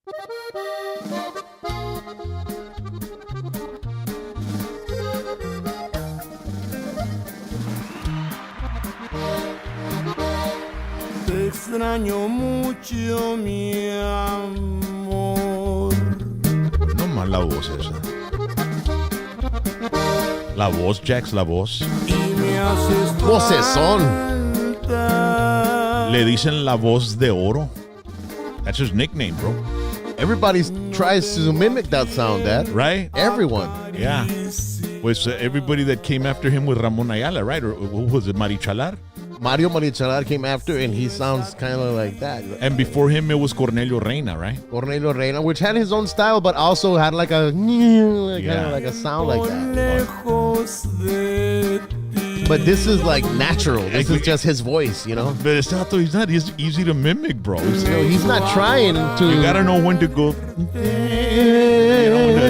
Te extraño mucho, mi amor. No más la voz esa. La voz, Jax, la voz. Y me haces Vocesón. Le dicen la voz de oro. That's his nickname, bro. Everybody tries to mimic that sound, Dad. Right? Everyone. Yeah. Was everybody that came after him with Ramon Ayala, right? Or who was it, Marichalar? Mario Marichalar came after, and he sounds kind of like that. And before him, it was Cornelio Reina, right? Cornelio Reina, which had his own style, but also had like a kind of like a sound like that. But this is like natural. This is just his voice, you know. But it's not, he's not easy to mimic, bro. He's not trying to. You gotta know when to go.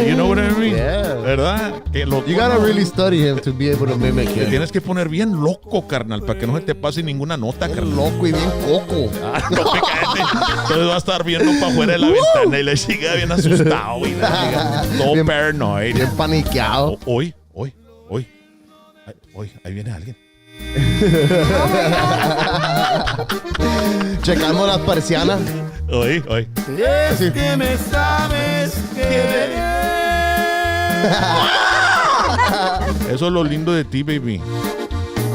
You know what I mean? Yeah. ¿Verdad? You gotta really study him to be able to mimic Te him. tienes que poner bien loco, carnal, para que no se te pase ninguna nota, Bien carnal. loco y bien coco. No te cállate. Entonces va a estar viendo para afuera de la ventana y le sigue bien asustado y le siga todo Bien- paranoid. Bien paniqueado. Hoy, ahí viene alguien. Checando las persianas. Hoy. Es que me sabes querer. Eso es lo lindo de ti, baby.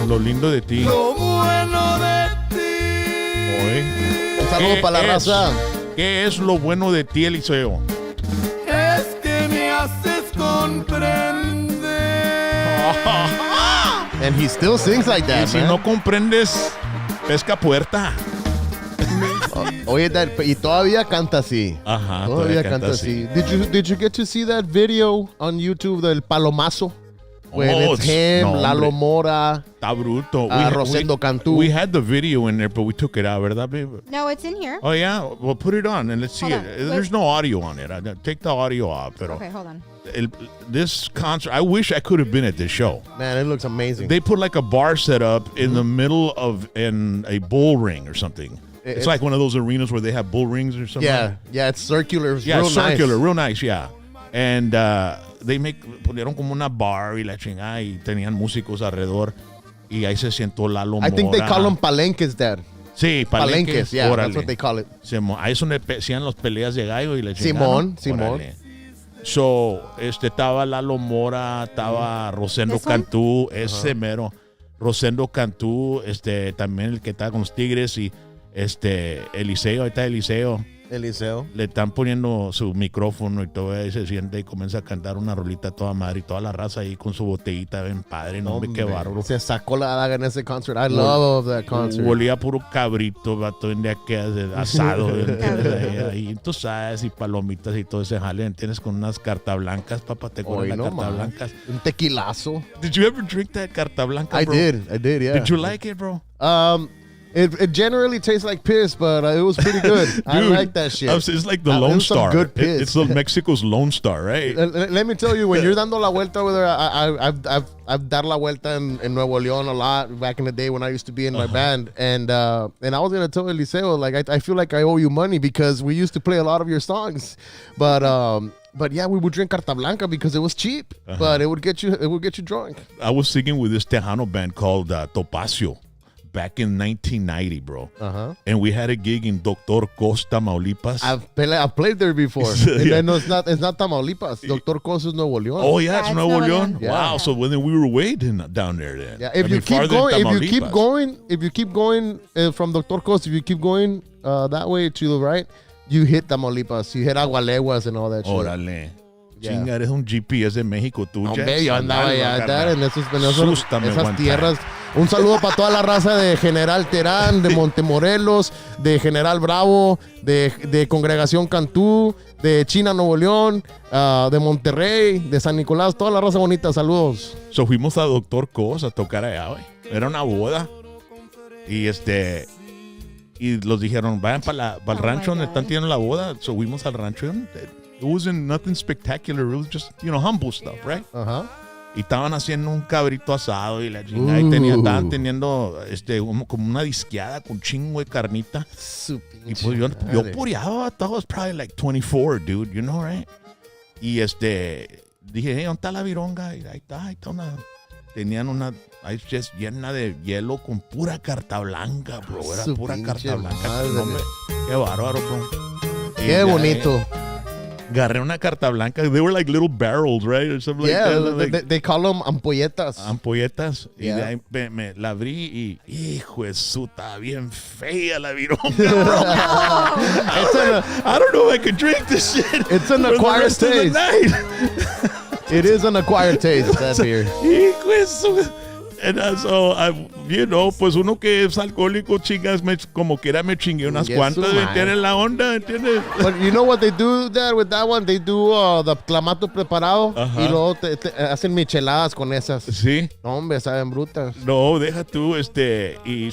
Lo lindo de ti. Lo bueno de ti. Hoy. Un saludo para la raza. ¿Qué es lo bueno de ti, Eliseo? Es que me haces comprender. And he still sings like Y that, si man. no comprendes, pesca puerta. Oye, Dad, y todavía canta así. Ajá, Todavía canta así. Did you get to see that video on YouTube del Palomazo? When it's him, no, Lalo hombre. Mora, Está bruto. Rosendo Cantú. We had the video in there, but we took it out, ¿verdad, babe? No, it's in here. Oh, yeah? Well, put it on and let's see Hold it. on. There's no audio on it. Take the audio off. Pero Okay, hold on. this concert, I wish I could have been at this show. man, it looks amazing. They put like a bar set up in the middle of in a bull ring or something. It's like one of those arenas where they have bull rings or something. Yeah, it's circular. It's Yeah, real circular, nice. real nice, yeah. And pusieron como una bar y la chingada y tenían músicos alrededor y ahí se sentó Lalo Mora. I think they call them palenques, Dad. Sí, Palenques, yeah, órale. that's what they call it. Ahí es donde hacían las peleas de gallo y la chingada. Simón. Órale. So, estaba Lalo Mora, estaba Rosendo This one? Cantú, ese mero. Rosendo Cantú, también el que estaba con los Tigres y Eliseo, ahí está Eliseo. Eliseo. Le están poniendo su micrófono y todo, ahí se siente y comienza a cantar una rolita toda madre y toda la raza ahí con su botellita bien padre, no, hombre, qué bárbaro. Se sacó la daga en ese concert. I love that concert. Olía puro cabrito, vato, de aquí asado, ¿entiendes? Ahí tú sabes, y palomitas y todo ese jale, ¿entiendes? Con unas carta blancas, papá, te Hoy comen las no carta más. blancas. Un tequilazo. Did you ever drink that carta blanca, I bro? did, yeah. Did you like it, bro? It generally tastes like piss, but it was pretty good. I Dude, like that shit. It's like the It Lone was some Star. good piss. It's the Mexico's Lone Star, right? Let me tell you, when you're dando la vuelta over there, I've dado la vuelta in Nuevo León a lot back in the day when I used to be in my band, and I was gonna tell Eliseo, like, I feel like I owe you money because we used to play a lot of your songs, but yeah, we would drink Carta Blanca because it was cheap, but it would get you drunk. I was singing with this Tejano band called Topacio back in 1990, bro. And we had a gig in Dr. Costa, Tamaulipas. I've played there before. Yeah. And no, it's not Tamaulipas. Dr. Costa is Nuevo León. Oh yeah, it's Nuevo León. Yeah. Wow, so when we were way down there then. Yeah, if you keep going from Dr. Costa, if you keep going that way to the right, you hit Tamaulipas, you hit Agualeguas and all that shit. Órale. Yeah. Chinga, eres un GPS de México, tú, Hombre, yo andaba allá en esas Asústame, esas tierras. Un saludo para toda la raza de General Terán, de Montemorelos, de General Bravo, de Congregación Cantú, de China, Nuevo León, de Monterrey, de San Nicolás, toda la raza bonita, saludos. So fuimos a Dr. Cos a tocar allá, güey. Era una boda. Y y los dijeron, vayan para el rancho donde están teniendo la boda. So fuimos al rancho. It wasn't nothing spectacular. It was just, humble stuff, right? Y estaban haciendo un cabrito asado y la chingada. Y estaban teniendo como una disqueada con chingo de carnita. Y pues yo pureaba. I thought I was probably like 24, dude. You know, right? Y dije, hey, ¿dónde está la vironga? Y ahí está tenían una just llena de hielo con pura carta blanca, bro. Era pura carta blanca. Hombre, qué bárbaro, bro. Qué bonito. Agarré una carta blanca. They were like little barrels, right? Or something like that. They call them ampolletas. Ampolletas. Yeah. Y de ahí me la abrí y, hijo de su, está bien fea la vironga, bro. I don't know if I could drink this shit. It's an acquired taste. It is an acquired taste, that beer. Hijo de su. And so, pues uno que es alcohólico, chingas, como quiera me chingué unas cuantas, ¿entiendes la onda? ¿Entiendes? But you know what they do with that one? They do the clamato preparado y luego te hacen micheladas con esas. Sí. No, hombre, saben brutas. No, deja tú, y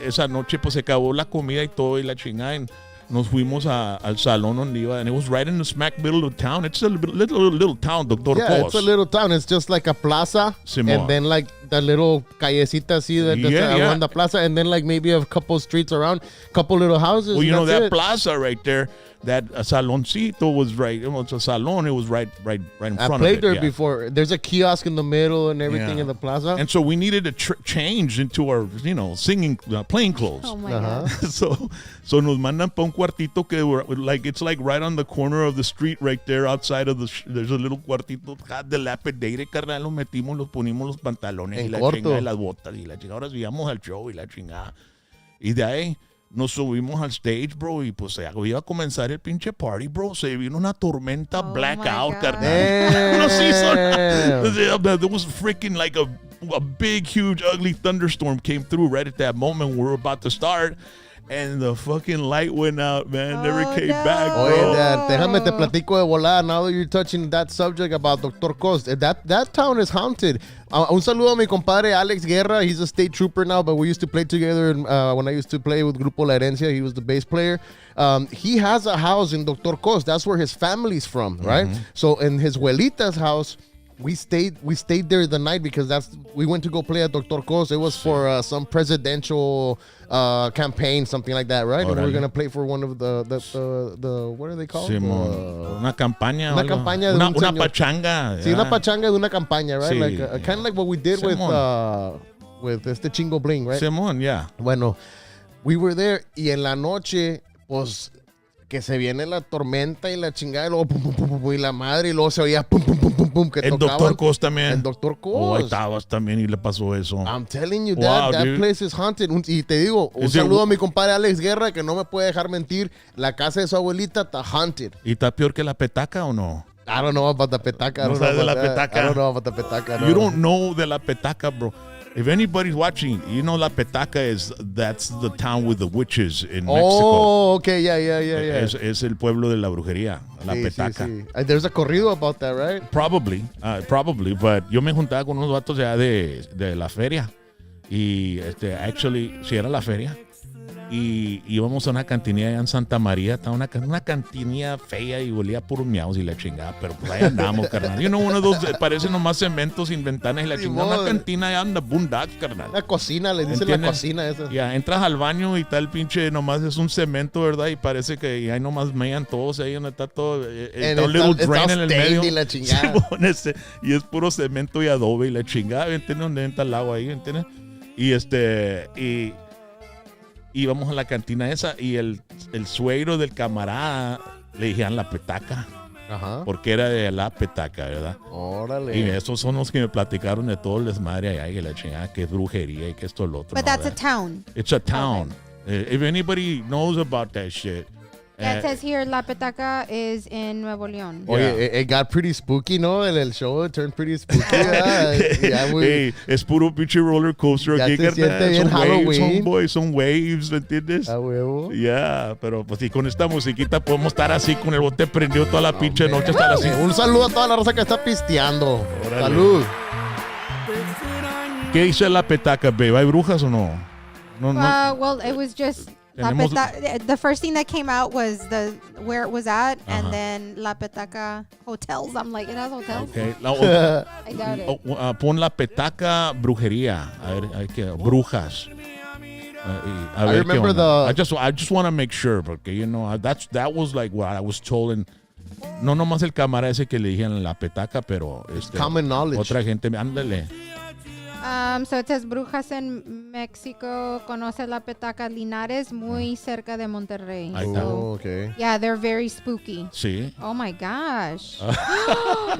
esa noche pues se acabó la comida y todo y la chingada. Nos fuimos al salón donde iba, and it was right in the smack middle of town. It's a little town, Dr. Yeah, Cos. it's a little town. It's just like a plaza, Simón. and then like the little callecita así around the plaza, and then like maybe a couple streets around, couple little houses. Well, you know, that it. plaza right there, that saloncito was right. It was a salon. It was right in front of it. I played there before. There's a kiosk in the middle and everything in the plaza. And so we needed to change into our, singing, playing clothes. Oh my God. So nos mandan pa un cuartito que it's like right on the corner of the street right there outside of there's a little cuartito dilapidated, carnal. Los metimos, los ponimos los pantalones En y la corto. chingada y las botas y la chingada. Ahora íbamos al show y la chingada. Y de ahí nos subimos al stage, bro, y pues iba a comenzar el pinche party, bro. Se vino una tormenta blackout, carnal. No se hizo nada. There was freaking like a big, huge, ugly thunderstorm came through right at that moment we were about to start. And the fucking light went out, man. Never came back, bro. Oye, Dad, déjame te platico de volada. Now that you're touching that subject about Dr. Cos, that town is haunted. Un saludo a mi compadre Alex Guerra. He's a state trooper now, but we used to play together when I used to play with Grupo La Herencia. He was the bass player. He has a house in Dr. Cos. That's where his family's from, right? So in his abuelita's house, we stayed there the night because we went to go play at Dr. Cos. It was for some presidential campaign, something like that, right? And we were gonna play for one of the what are they called? Una campaña. Una campaña de una pachanga. Sí, una pachanga de una campaña, right? Sí, like kind of like what we did with Chingo Bling, right? Simón, yeah. Bueno, we were there y en la noche, pues que se viene la tormenta y la chingada y luego pum, pum, pum, pum, y la madre y luego se oía pum, pum, pum, pum, pum, que el tocaban. Dr. Cos también. El Dr. Cos. Oh, ahí estabas también y le pasó eso. I'm telling you, Wow, that dude. place is haunted. Y te digo, un saludo a mi compadre Alex Guerra, que no me puede dejar mentir. La casa de su abuelita está haunted. ¿Y está peor que la petaca o no? I don't know about the petaca. No sabes de la petaca. I don't know about the petaca. No. You don't know de la petaca, bro. If anybody's watching, you know La Petaca that's the town with the witches in Mexico. Oh, okay, yeah. Es el pueblo de la brujería, La Petaca. Sí. There's a corrido about that, right? Probably, but yo me juntaba con unos vatos ya de la feria y actually, sí era la feria y íbamos a una cantinilla allá en Santa María, estaba una cantinilla fea y olía por miaos y la chingada, pero pues ahí andamos, carnal. You know, uno de dos, parece nomás cemento sin ventanas y la chingada, una cantina allá en the boondocks, carnal. La cocina, le dicen la cocina esa. Ya, entras al baño y tal pinche, nomás es un cemento, ¿verdad? Y parece que ahí nomás mean todos ahí donde está todo, está un little drain en el medio. Y la chingada. Y es puro cemento y adobe y la chingada, ¿entiendes? Donde entra el agua ahí, ¿entiendes? Y íbamos a la cantina esa y el suegro del camarada le dijeron La Petaca. Ajá. Porque era de La Petaca, ¿verdad? Órale. Y esos son los que me platicaron de todo el desmadre allá y la chingada, que es brujería y que esto lo otro. But no, that's ¿verdad? a town. It's a town. If anybody knows about that shit. Yeah, it says here La Petaca is in Nuevo León. Oye, it got pretty spooky, ¿no? El show it turned pretty spooky. Hey, es puro pinche roller coaster ya aquí, te siente bien Halloween. Son waves, ¿me entiendes? A huevo. Yeah, pero pues sí, con esta musiquita podemos estar así con el bote prendido toda la pinche noche hasta las 5. Un saludo a toda la raza que está pisteando. Órale. Salud. ¿Qué dice La Petaca, babe? ¿Hay brujas o no? No. Well, it was just The first thing that came out was where it was at, and then La Petaca hotels. I'm like, it has hotels. Okay. I doubt it. Pon La Petaca brujería. A ver qué brujas. I remember I just want to make sure porque that was like what I was told, and no nomás el cámara ese que le dijeron La Petaca, pero common knowledge. Otra gente, ándale. So it says Brujas en México, conoce La Petaca Linares, muy cerca de Monterrey. Oh, okay. Yeah, they're very spooky. Sí. Oh my gosh.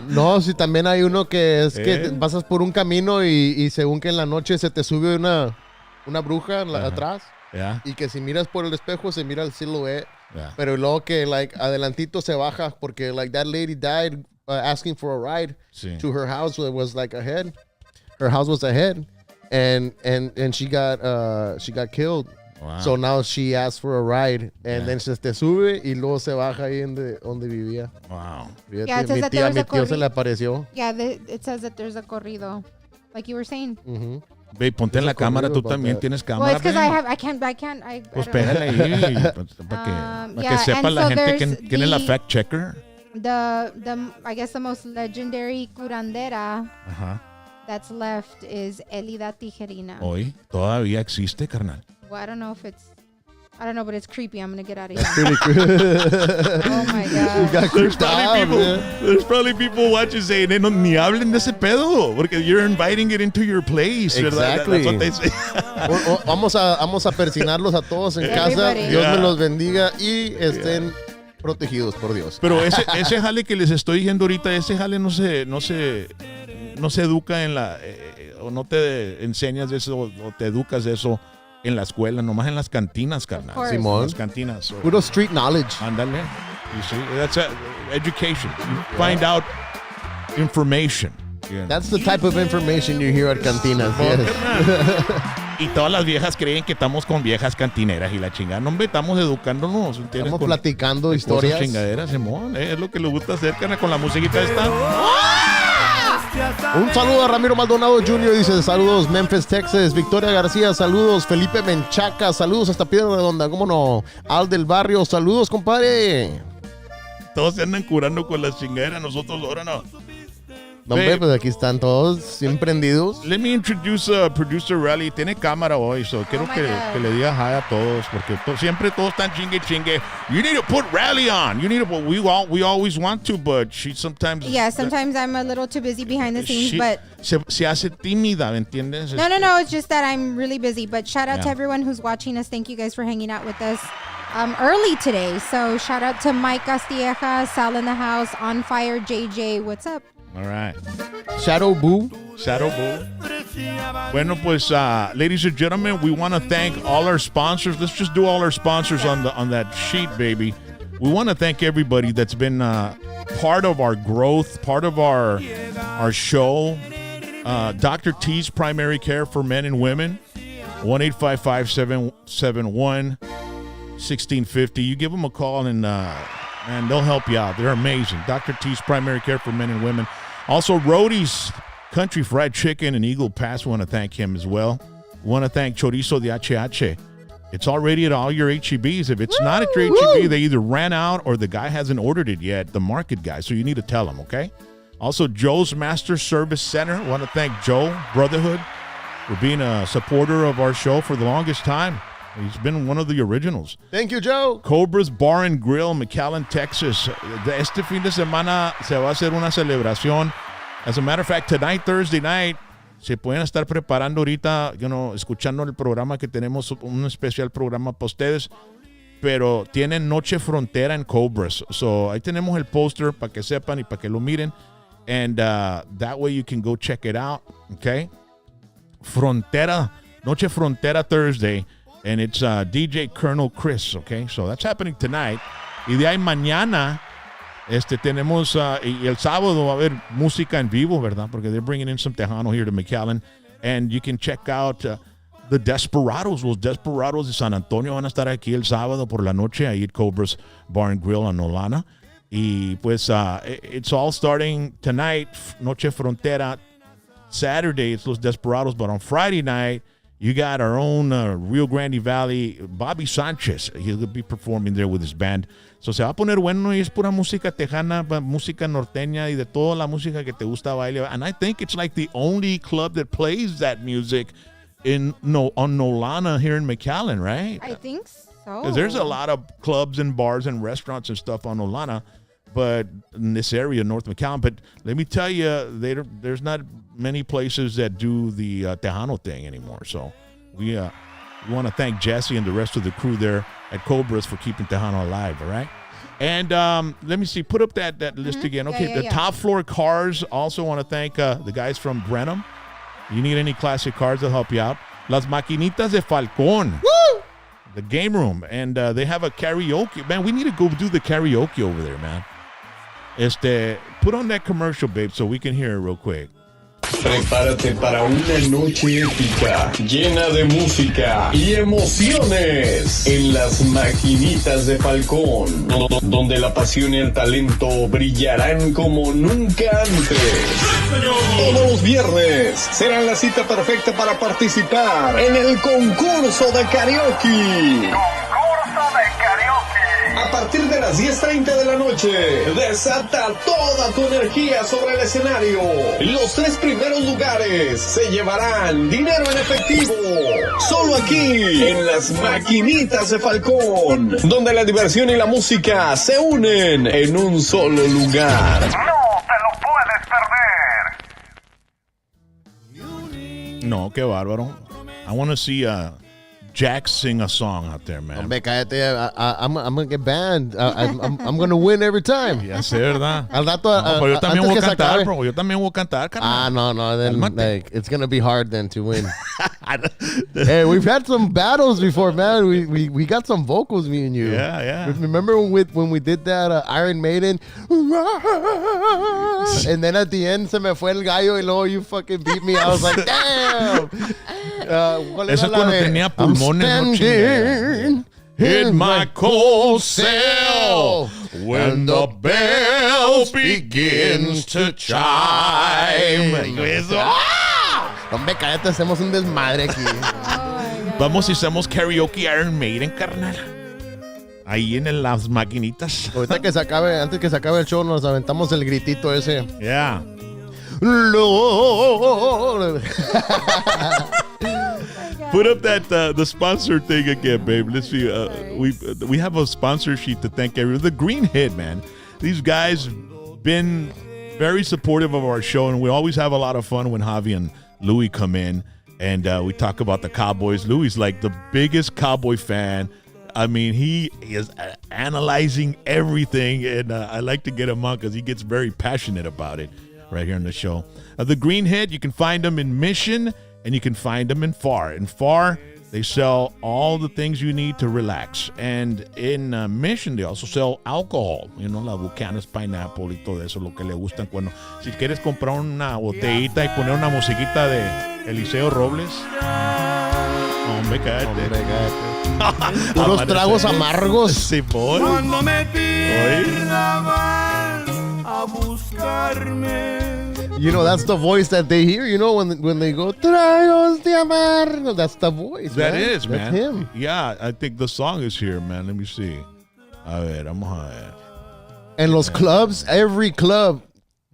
No, sí, también hay uno que es que pasas por un camino y según que en la noche se te sube una bruja atrás. Yeah. Y que si miras por el espejo se mira el silhouette. Yeah. Pero luego que like adelantito se baja porque like that lady died asking for a ride to her house. So it was like ahead. Her house was ahead, and she got killed. Wow. So now she asked for a ride, and then se te sube y luego se baja ahí donde vivía. Wow. Fíjate, Yeah, it says that mi tío se le apareció. Yeah, it says that there's a corrido, like you were saying. Mm-hmm. Ve, ponte en la cámara, tú también tienes cámara. Well, it's because I can't. Pues pégale ahí, para que sepa la gente quién es la fact checker. I guess the most legendary curandera that's left is Elida Tijerina. Hoy todavía existe, carnal. Well, I don't know, but it's creepy. I'm gonna get out of here. Oh my god. You got creeped out, There's probably people watching saying, no, ni hablen de ese pedo, porque you're inviting it into your place. Exactly. That's what they say. Vamos a persinarlos a todos en casa. Everybody. Dios me los bendiga y estén protegidos por Dios. Pero ese jale que les estoy diciendo ahorita, ese jale no se educa en o no te enseñas de eso, o te educas de eso en la escuela, nomás en las cantinas, carnal. Simón. En las cantinas. So. Puro street knowledge. Ándale. You see, that's education. You find out information. Yeah. That's the type of information you hear at cantinas. Yes. Y todas las viejas creen que estamos con viejas cantineras y la chingada. No, hombre, estamos educándonos. Estamos platicando historias. Chingaderas, Simón. Es lo que les gusta hacer, carnal, con la musiquita esta. Un saludo a Ramiro Maldonado Jr. Dice, saludos Memphis, Texas. Victoria García, saludos. Felipe Menchaca, saludos hasta Piedra Redonda. ¿Cómo no? Al del Barrio, saludos, compadre. Todos se andan curando con las chingaderas. Nosotros ahora no. No, hombre, pues aquí están todos bien prendidos. Let me introduce Producer Rally. Tiene cámara hoy, so quiero que le diga hi a todos, porque siempre todos están chingue. You need to put Rally on. You need to put, we always want to, but she sometimes... Yeah, sometimes I'm a little too busy behind the scenes, but... Se hace tímida, ¿me entiendes? No, it's just that I'm really busy, but shout out to everyone who's watching us. Thank you guys for hanging out with us early today. So shout out to Mike Castilleja, Sal in the house, On Fire, JJ. What's up? All right. Shadow Boo. Bueno, pues, ladies and gentlemen, we want to thank all our sponsors. Let's just do all our sponsors on that sheet, baby. We want to thank everybody that's been part of our growth, part of our show. Dr. T's Primary Care for Men and Women, 1-855-771-1650. You give them a call and they'll help you out. They're amazing. Dr. T's Primary Care for Men and Women. Also, Rody's Country Fried Chicken and Eagle Pass. We want to thank him as well. We want to thank Chorizo de HH. It's already at all your HEBs. If it's not at your HEB, they either ran out or the guy hasn't ordered it yet, the market guy. So you need to tell him, okay? Also, Joe's Master Service Center. I want to thank Joe Brotherhood for being a supporter of our show for the longest time. He's been one of the originals. Thank you, Joe. Cobras Bar and Grill, McAllen, Texas. Este fin de semana se va a hacer una celebración. As a matter of fact, tonight, Thursday night, se pueden estar preparando ahorita, escuchando el programa que tenemos, un especial programa para ustedes. Pero tienen Noche Frontera en Cobras. So ahí tenemos el poster para que sepan y para que lo miren. And that way you can go check it out. Okay? Noche Frontera Thursday. And it's DJ Colonel Chris, okay? So that's happening tonight. Y de ahí mañana tenemos, y el sábado va a haber música en vivo, ¿verdad? Porque they're bringing in some Tejano here to McAllen. And you can check out the Desperados. Los Desperados de San Antonio van a estar aquí el sábado por la noche ahí at Cobras Bar and Grill en Nolana. Y pues it's all starting tonight, Noche Frontera. Saturday, it's Los Desperados. But on Friday night, You got our own Rio Grande Valley, Bobby Sanchez. He'll be performing there with his band. So se va a poner bueno y es pura música tejana, música norteña y de toda la música que te gusta baile. And I think it's like the only club that plays that music on Nolana here in McAllen, right? I think so. Because there's a lot of clubs and bars and restaurants and stuff on Nolana, but in this area, North McAllen. But let me tell you, there's not many places that do the Tejano thing anymore. So we want to thank Jesse and the rest of the crew there at Cobras for keeping Tejano alive, all right? And let me see, put up that list again. Okay, the top floor cars, also want to thank the guys from Brenham. You need any classic cars, they'll help you out. Las Maquinitas de Falcon. Woo! The game room. And they have a karaoke. Man, we need to go do the karaoke over there, man. Put on that commercial, babe, so we can hear it real quick. Prepárate para una noche épica, llena de música y emociones en las Maquinitas de Falcón, donde la pasión y el talento brillarán como nunca antes. Todos los viernes serán la cita perfecta para participar en el concurso de karaoke. A partir de las 10:30 de la noche, desata toda tu energía sobre el escenario. Los 3 primeros lugares se llevarán dinero en efectivo. Solo aquí, en las Maquinitas de Falcón, donde la diversión y la música se unen en un solo lugar. ¡No te lo puedes perder! No, qué bárbaro. I want to see Jack sing a song out there, man. Hombre, cállate. I'm gonna get banned. I'm gonna win every time. Ya sé, ¿verdad? Al rato, No, pero yo también voy a antes que se cantar, acabe. bro. Yo también voy a cantar, carnal. No. Then Cálmate. like, it's gonna be hard then to win. Hey, we've had some battles before, man. We got some vocals, me and you. Yeah. Remember when we did that Iron Maiden? And then at the end se me fue el gallo y luego you fucking beat me. I was like, damn. ¿Cuál Eso era la cuando de? tenía I'm pulmones, no standing in my cold cell when the bells begins to chime. Eso. Hombre, cállate, hacemos un desmadre aquí. Vamos y hacemos karaoke Iron Maiden, carnal. Ahí en las Maquinitas. Ahorita que se acabe, antes que se acabe el show, nos aventamos el gritito ese. Yeah. Lord. Put up that the sponsor thing again, babe. Let's see. We have a sponsor sheet to thank everyone. The Green Head, man. These guys been very supportive of our show, and we always have a lot of fun when Javi and Louis come in, and we talk about the Cowboys. Louis is like the biggest Cowboy fan. I mean, he is analyzing everything, and I like to get him on because he gets very passionate about it right here on the show. The Greenhead, you can find them in Mission, and you can find them in Far. In Far, they sell all the things you need to relax. And in Mission, they also sell alcohol. You know, la Buchanan's Pineapple y todo eso, lo que le gustan. Cuando, si quieres comprar una botellita y poner una musiquita de Eliseo Robles. Hombre, cállate. Puros tragos amargos. Sí, boy. Cuando me pierda van a buscarme. You know, that's the voice that they hear, you know, when they go, tragos de amargo. That's the voice, That man. is, man. That's him. Yeah, I think the song is here, man. Let me see. A ver, vamos a ver. En los clubs, every club,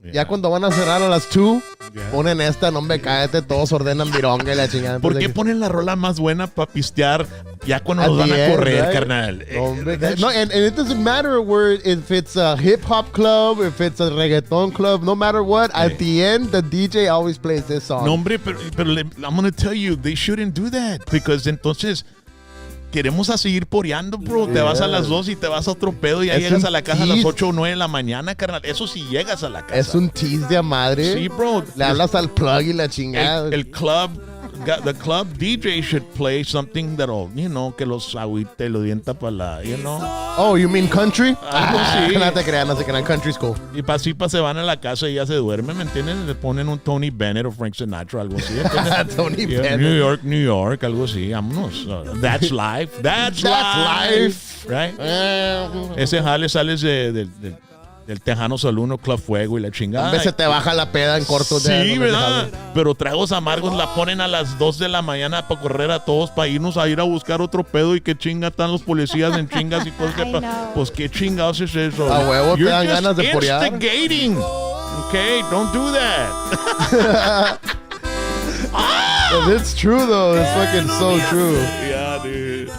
Yeah. ya cuando van a cerrar a las 2, Yeah. ponen esta, no me cállate, todos ordenan vironga y la chingada. ¿Por Entonces, qué ponen la rola más buena para pistear ya cuando At nos van the a end, correr, right? carnal? Hombre, no, and it doesn't matter where, if it's a hip hop club, if it's a reggaeton club, no matter what, at the end, the DJ always plays this song. No, hombre, pero I'm going to tell you, they shouldn't do that. Because entonces queremos a seguir poreando, bro. Te vas a las 2 y te vas a otro pedo y ya Es llegas un a la casa a las tease. 8 o 9 de la mañana, carnal. Eso sí llegas a la casa. Es un tease de a madre. Sí, bro. Le hablas al plug y la chingada. El club, the club DJ should play something that'll, you know, que los agüite, lo dienta para la, you know. Oh, you mean country? Algo así. No te crean, country school. Y pa' se van a la casa y ya se duermen, ¿me entiendes? Le ponen un Tony Bennett o Frank Sinatra, algo así. ¿entiendes? Tony Yeah, Bennett. New York, algo así. Vámonos. That's life. That's life. life. Right? Ese jale sales de del Tejano Saluno Club Fuego y la chingada. A veces te baja la peda en corto. Sí, ¿verdad? Pero tragos amargos la ponen a las 2 de la mañana para correr a todos, para irnos a ir a buscar otro pedo y que chinga están los policías en chingas y cosas. Pues qué chingados es eso. A huevo te You're dan just ganas de porear. instigating. Okay, don't do that. It's true though. It's fucking so true. Yeah, dude.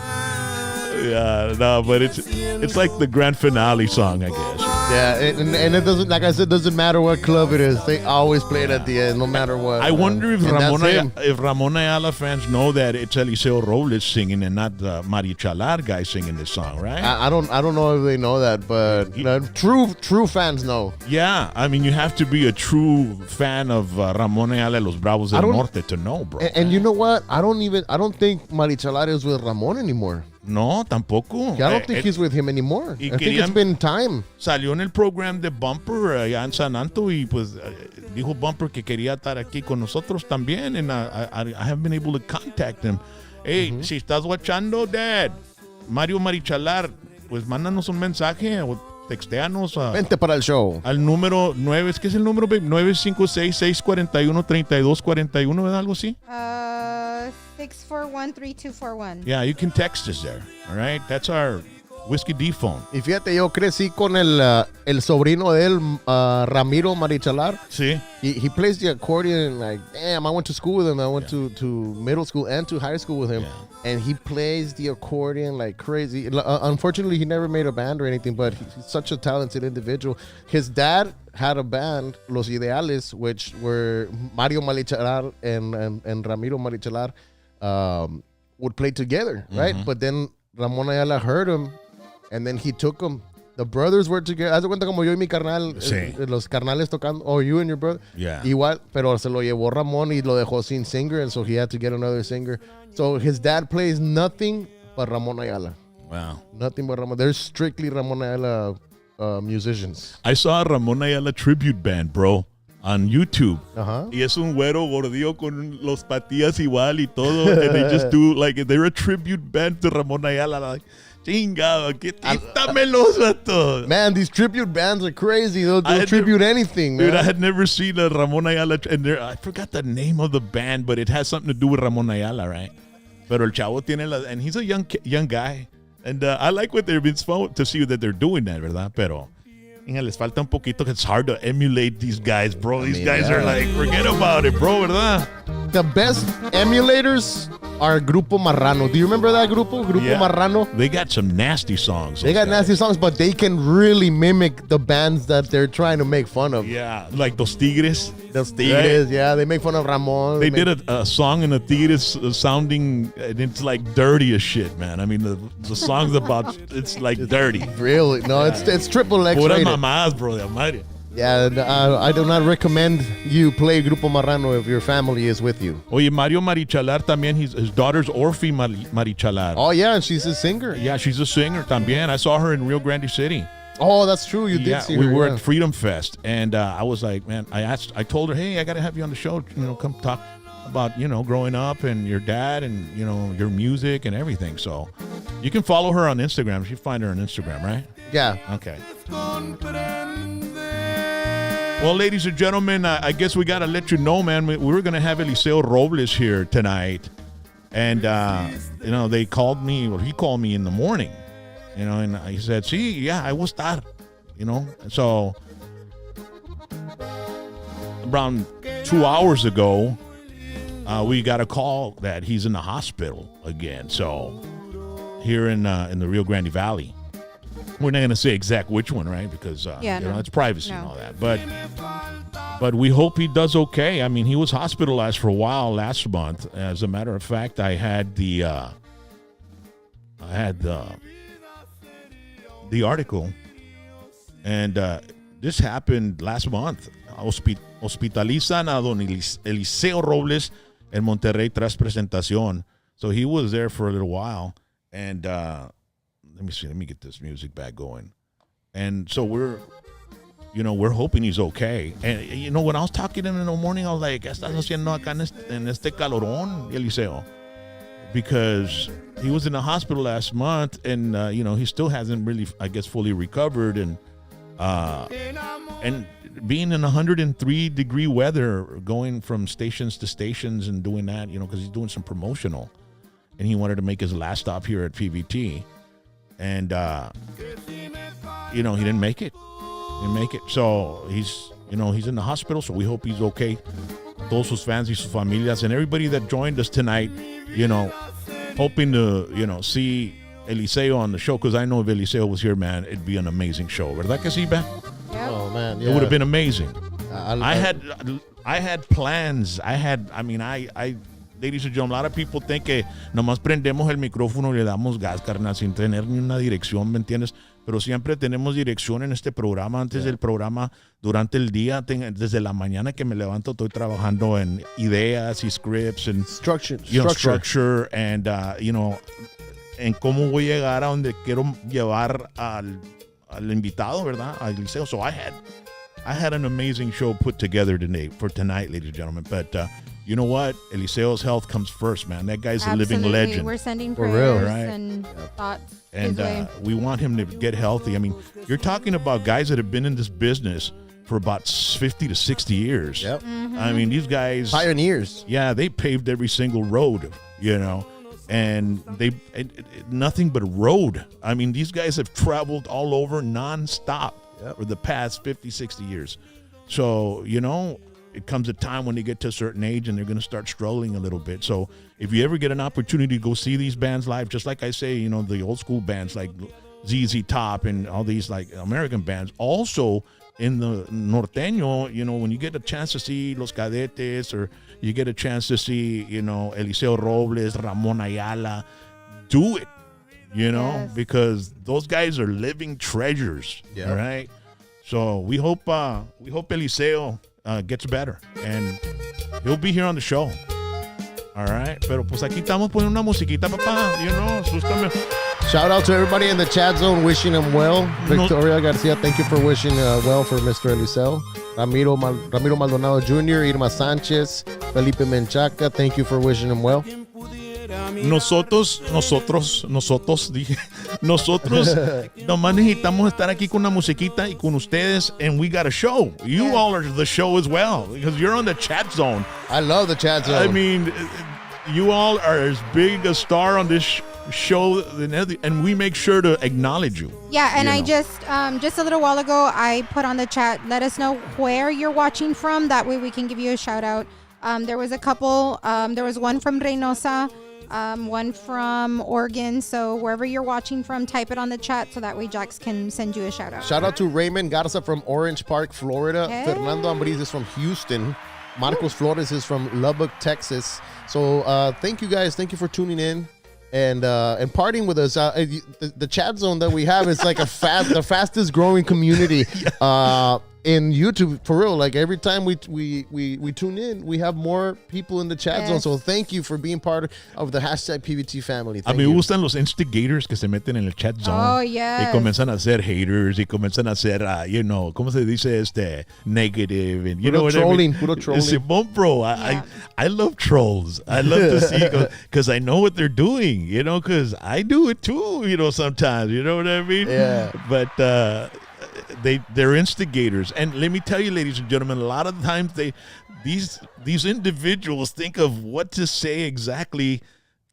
Yeah, no, but it's like the grand finale song, I guess. Yeah, and it doesn't, like I said, doesn't matter what club it is. They always play it at the end, no matter what. I wonder if And Ramon Ayala fans know that it's Eliseo Robles singing and not the Marichalar guy singing this song, right? I don't know if they know that, but true fans know. Yeah, I mean, you have to be a true fan of Ramon Ayala Los Bravos del Norte to know, bro. And you know what? I don't think Marichalar is with Ramon anymore. No, tampoco. I don't think he's with him anymore. I think it's been time. Salió en el program de Bumper allá en San Anto y pues dijo Bumper que quería estar aquí con nosotros también, and I haven't been able to contact him. Hey, si estás watchando, Dad, Mario Marichalar, pues mándanos un mensaje o texteanos vente para el show al número 9, ¿qué es el número, babe? 956-641-3241, ¿verdad? Algo así. 641-3241. Yeah, you can text us there. All right, that's our Whiskey D phone. Y fíjate, yo crecí con el sobrino de él, Ramiro Marichalar. Sí. He plays the accordion. Like, damn, I went to school with him. I went to middle school and to high school with him. Yeah. And he plays the accordion like crazy. Unfortunately, he never made a band or anything, but he's such a talented individual. His dad had a band, Los Ideales, which were Mario Marichalar and Ramiro Marichalar would play together, right? But then Ramon Ayala heard him, and then he took him. The brothers were together. Haz de cuenta como yo y mi carnal, los carnales tocando, or you and your brother. Yeah. Igual, pero se lo llevó Ramon y lo dejó sin singer, and so he had to get another singer. So his dad plays nothing but Ramon Ayala. Wow. Nothing but Ramon. They're strictly Ramon Ayala musicians. I saw a Ramon Ayala tribute band, bro, on YouTube. Y es un güero gordillo con los patillas igual y todo. And they just do, like, they're a tribute band to Ramon Ayala. Like, chingado, quítamelos a todos. Man, these tribute bands are crazy. They'll tribute anything, man. Dude, I had never seen a Ramon Ayala. And I forgot the name of the band, but it has something to do with Ramon Ayala, right? Pero el chavo tiene and he's a young guy. And I like what they've been to see that they're doing that, ¿verdad? Pero les falta un poquito. It's hard to emulate these guys, bro. These guys are like, forget about it, bro, ¿verdad? The best emulators are Grupo Marrano. Do you remember that grupo? Grupo Marrano? They got some nasty songs. They got nasty songs, but they can really mimic the bands that they're trying to make fun of. Yeah, like Los Tigres. Los Tigres, right? Yeah. They make fun of Ramon. They did a song in the Tigres sounding, and it's like dirty as shit, man. I mean, the song's about, it's like dirty. Really? No, it's triple X rated. Pura mamás, bro, de Mario. Yeah, I do not recommend you play Grupo Marrano if your family is with you. Oye, Mario Marichalar también, his daughter's Orphy Marichalar. Oh, yeah, and she's a singer. Yeah, she's a singer también. I saw her in Rio Grande City. Oh, that's true. You did see her. We were at Freedom Fest, and I was like, man, I told her, hey, I got to have you on the show, come talk about, growing up and your dad and, your music and everything. So you can follow her on Instagram. You find her on Instagram, right? Yeah. Okay. Well, ladies and gentlemen, I guess we got to let you know, man, we were going to have Eliseo Robles here tonight. And, they called me, or he called me in the morning, and he said, sí, yeah, I will start, So around 2 hours ago, we got a call that he's in the hospital again. So here in the Rio Grande Valley. We're not going to say exact which one, right? Because it's privacy and all that. But we hope he does okay. I mean, he was hospitalized for a while last month. As a matter of fact, I had the article, and this happened last month. Hospitalizan a don Eliseo Robles en Monterrey tras presentación. So he was there for a little while, and let me see. Let me get this music back going. And so we're hoping he's okay. And, when I was talking to him in the morning, I was like, ¿qué estás haciendo acá en este calorón, Eliseo? Because he was in the hospital last month, and, he still hasn't really, I guess, fully recovered. And And being in 103-degree weather, going from stations to stations and doing that, because he's doing some promotional. And he wanted to make his last stop here at PVT. And, he didn't make it. So he's in the hospital, so we hope he's okay. Todos sus fans y sus familias and everybody that joined us tonight, hoping to, see Eliseo on the show, because I know if Eliseo was here, man, it'd be an amazing show. ¿Verdad que sí, Ben? Yep. Oh, man. Yeah. It would have been amazing. I had plans. Ladies and gentlemen, a lot of people think que nomás prendemos el micrófono y le damos gas, carnal, sin tener ni una dirección, ¿me entiendes? Pero siempre tenemos dirección en este programa. Antes del programa, durante el día, desde la mañana que me levanto, estoy trabajando en ideas y scripts and structure and, en cómo voy a llegar a donde quiero llevar al invitado, ¿verdad? Al Eliseo. So I had an amazing show put together for tonight, ladies and gentlemen. But you know what? Eliseo's health comes first, man. That guy's Absolutely. A living legend. We're sending For prayers real. and thoughts And his way. we want him to get healthy. I mean, you're talking about guys that have been in this business for about 50 to 60 years. Yep. Mm-hmm. I mean, these guys, Pioneers. yeah, they paved every single road, and nothing but road. I mean, these guys have traveled all over nonstop for the past 50, 60 years. So, it comes a time when they get to a certain age and they're going to start struggling a little bit. So if you ever get an opportunity to go see these bands live, just like I say, the old school bands like ZZ Top and all these like American bands, also in the norteño, when you get a chance to see Los Cadetes or you get a chance to see, Eliseo Robles, Ramon Ayala, do it, Yes. because those guys are living treasures. Yeah. All right. So we hope Eliseo gets better and he'll be here on the show. All right. Pero pues aquí estamos poniendo una musiquita, papá. Asústame. Shout out to everybody in the chat zone wishing him well. Victoria Garcia, thank you for wishing well for Mr. Eliseo. Ramiro Maldonado Jr., Irma Sanchez, Felipe Menchaca, thank you for wishing him well. Nosotros nomás necesitamos estar aquí con una musiquita y con ustedes, and we got a show. You all are the show as well, because you're on the chat zone. I love the chat zone. I mean, you all are as big a star on this show than other, and we make sure to acknowledge you. Yeah, and I just a little while ago, I put on the chat, let us know where you're watching from. That way we can give you a shout out. There was a couple. There was one from Reynosa, one from Oregon. So wherever you're watching from, type it on the chat so that way Jax can send you a shout out. Shout out to Raymond Garza from Orange Park, Florida. Hey. Fernando Ambriz is from Houston. Marcos Flores is from Lubbock, Texas. So thank you guys. Thank you for tuning in and partying with us. The chat zone that we have is like the fastest growing community in YouTube, for real. Like every time we tune in, we have more people in the chat zone. So thank you for being part of the hashtag PVT family. A mí me gustan los instigators que se meten en el chat zone. Oh, yes. Y comienzan a ser haters y comienzan a ser, ¿cómo se dice? Negative. And you know what trolling, I mean? Puro trolling. Simón, bro, I love trolls. I love to see, because I know what they're doing, because I do it too, sometimes. You know what I mean? Yeah. But they're instigators. And let me tell you, ladies and gentlemen, a lot of times these individuals think of what to say exactly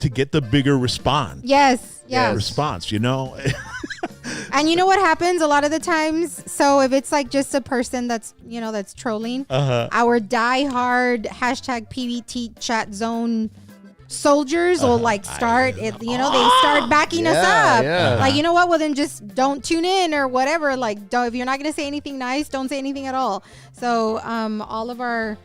to get the bigger response. Yes. Response, And you know what happens a lot of the times? So if it's like just a person that's, that's trolling, our diehard hashtag PVT chat zone soldiers will start it, they start backing us up. Yeah. Like, you know what? Well, then just don't tune in or whatever. Like, if you're not going to say anything nice, don't say anything at all. So all of our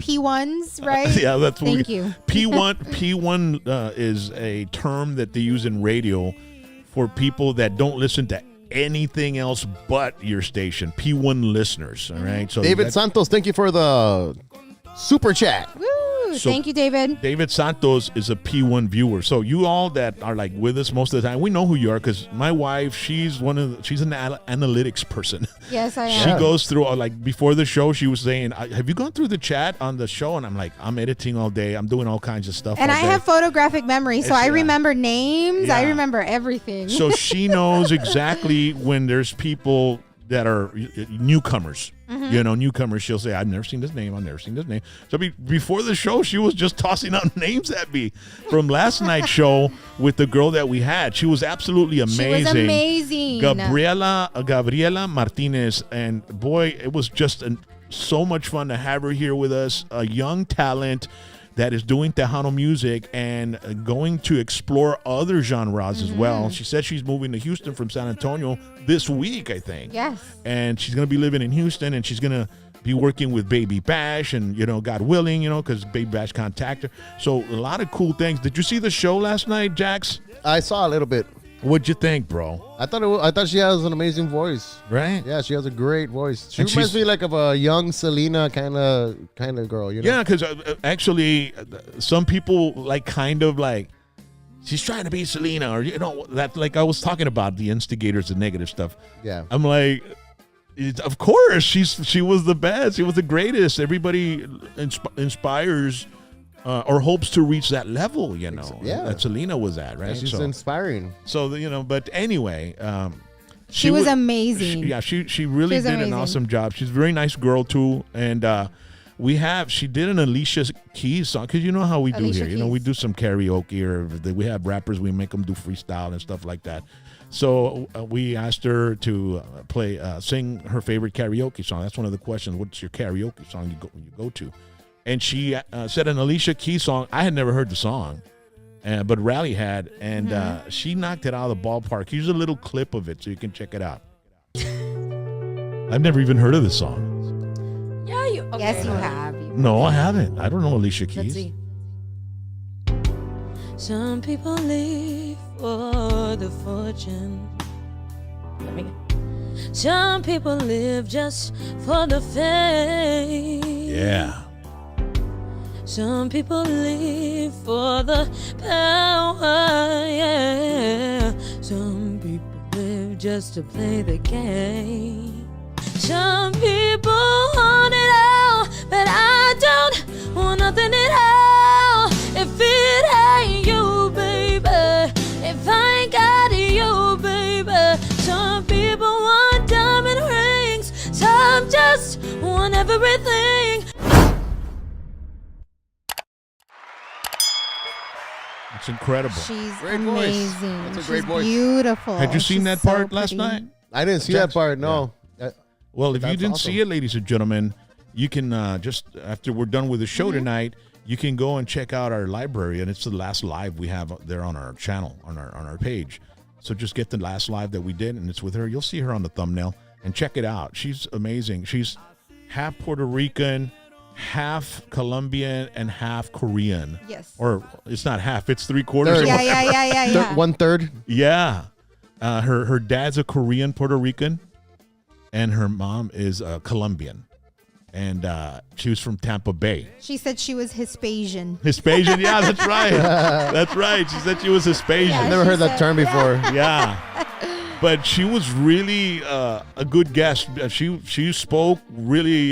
P1s, right? Yeah, that's what Thank you. P1 is a term that they use in radio for people that don't listen to anything else but your station. P1 listeners, all right? So David Santos, thank you for the super chat. Woo! So Thank you, David. David Santos is a P1 viewer. So you all that are like with us most of the time, we know who you are, because my wife, she's an analytics person. Yes, I She am. goes through, like before the show, she was saying, have you gone through the chat on the show? And I'm like, I'm editing all day. I'm doing all kinds of stuff. And all I day. have photographic memory, so I remember names. I Yeah. remember everything. So she knows exactly when there's people that are newcomers. Newcomers. She'll say, "I've never seen this name. I've never seen this name." So before the show, she was just tossing out names at me from last night's show with the girl that we had. She was absolutely amazing. She was amazing. Gabriela Martinez, and boy, it was just so much fun to have her here with us. A young talent that is doing Tejano music and going to explore other genres as well. She said she's moving to Houston from San Antonio this week, I think. Yes. And she's going to be living in Houston, and she's going to be working with Baby Bash and, God willing, because Baby Bash contacted her. So a lot of cool things. Did you see the show last night, Jax? I saw a little bit. What'd you think, bro? I thought she has an amazing voice. Right? Yeah, she has a great voice. She And reminds she's- me like of a young Selena kind of girl. Yeah, because actually, some people she's trying to be Selena, or that like I was talking about the instigators and negative stuff. Yeah. I'm like, of course she was the best. She was the greatest. Everybody inspires or hopes to reach that level. Yeah. That Selena was at, right? She's inspiring. So but anyway. She was amazing. She really did amazing. an awesome job. She's a very nice girl too, and she did an Alicia Keys song, because you know how we do Alicia here. We Keys. do some karaoke, or we have rappers, we make them do freestyle and stuff like that. So we asked her to sing her favorite karaoke song. That's one of the questions. What's your karaoke song you go to? And she said an Alicia Keys song. I had never heard the song. But Rally had, and she knocked it out of the ballpark. Here's a little clip of it so you can check it out. I've never even heard of this song. Yeah, okay. Yes, you have. No, I haven't. I don't know Alicia Keys. Let's see. Some people live for the fortune. Some people live just for the fame. Yeah. Some people live for the power, yeah. Some people live just to play the game. Some people want it all, but I don't want nothing at all. If it ain't you, baby, if I ain't got you, baby. Some people want diamond rings, some just want everything. It's incredible. She's Great voice. amazing. That's a She's great voice. beautiful. Had you seen She's that so part last pretty. night? I didn't see Jackson? that part. No. Well, if you That's didn't awesome. see it, ladies and gentlemen, you can just after we're done with the show tonight, you can go and check out our library, and it's the last live we have there on our channel, on our page. So just get the last live that we did, and it's with her. You'll see her on the thumbnail, and check it out. She's amazing. She's half Puerto Rican, half Colombian, and half Korean. Yes. Or it's not half; it's 3/4. Third. Yeah. 1/3. Yeah. Her dad's a Korean Puerto Rican, and her mom is a Colombian. And she was from Tampa Bay. She said she was Hispasian. Hispasian, yeah, that's right. That's right. She said she was Hispasian. Yeah. Never heard that term before. Yeah. But she was really a good guest. She spoke really,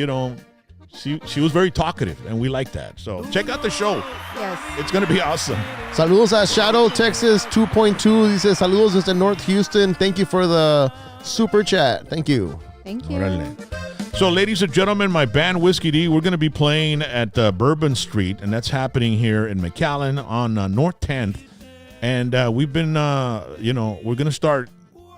she was very talkative, and we like that. So check out the show. Yes. It's going to be awesome. Saludos a Shadow, Texas 2.2. He says, saludos desde North Houston. Thank you for the super chat. Thank you. Thank you. Órale. So, ladies and gentlemen, my band Whiskey D, we're going to be playing at Bourbon Street, and that's happening here in McAllen on North 10th. And we've been, we're going to start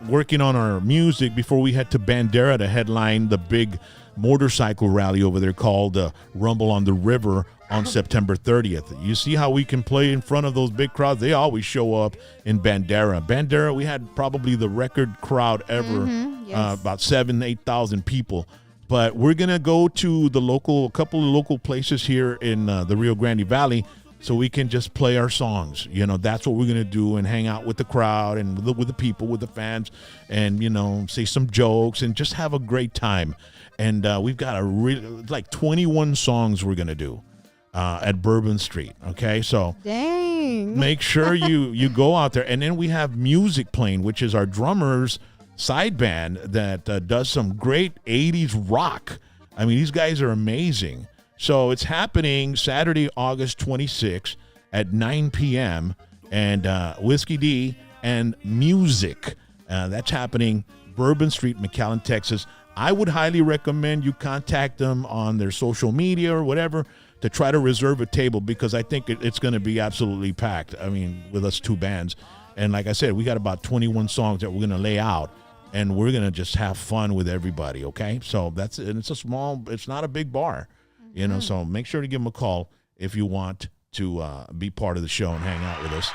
working on our music before we head to Bandera to headline the big motorcycle rally over there called Rumble on the River on September 30th. You see how we can play in front of those big crowds? They always show up in Bandera. Bandera, we had probably the record crowd ever, yes. about 8,000 people. But we're going to go to a couple of local places here in the Rio Grande Valley so we can just play our songs. That's what we're going to do, and hang out with the crowd and with the people, with the fans, and, say some jokes and just have a great time. And we've got 21 songs we're going to do at Bourbon Street. Okay, so Dang. make sure you go out there. And then we have music playing, which is our drummer's side band that does some great 80s rock. I mean, these guys are amazing. So it's happening Saturday, August 26th at 9 p.m. And Whiskey D and music. That's happening Bourbon Street, McAllen, Texas. I would highly recommend you contact them on their social media or whatever to try to reserve a table, because I think it's going to be absolutely packed. I mean, with us two bands. And like I said, we got about 21 songs that we're going to lay out, and we're going to just have fun with everybody, okay? So that's it. And it's not a big bar, you know, so make sure to give them a call if you want to be part of the show and hang out with us.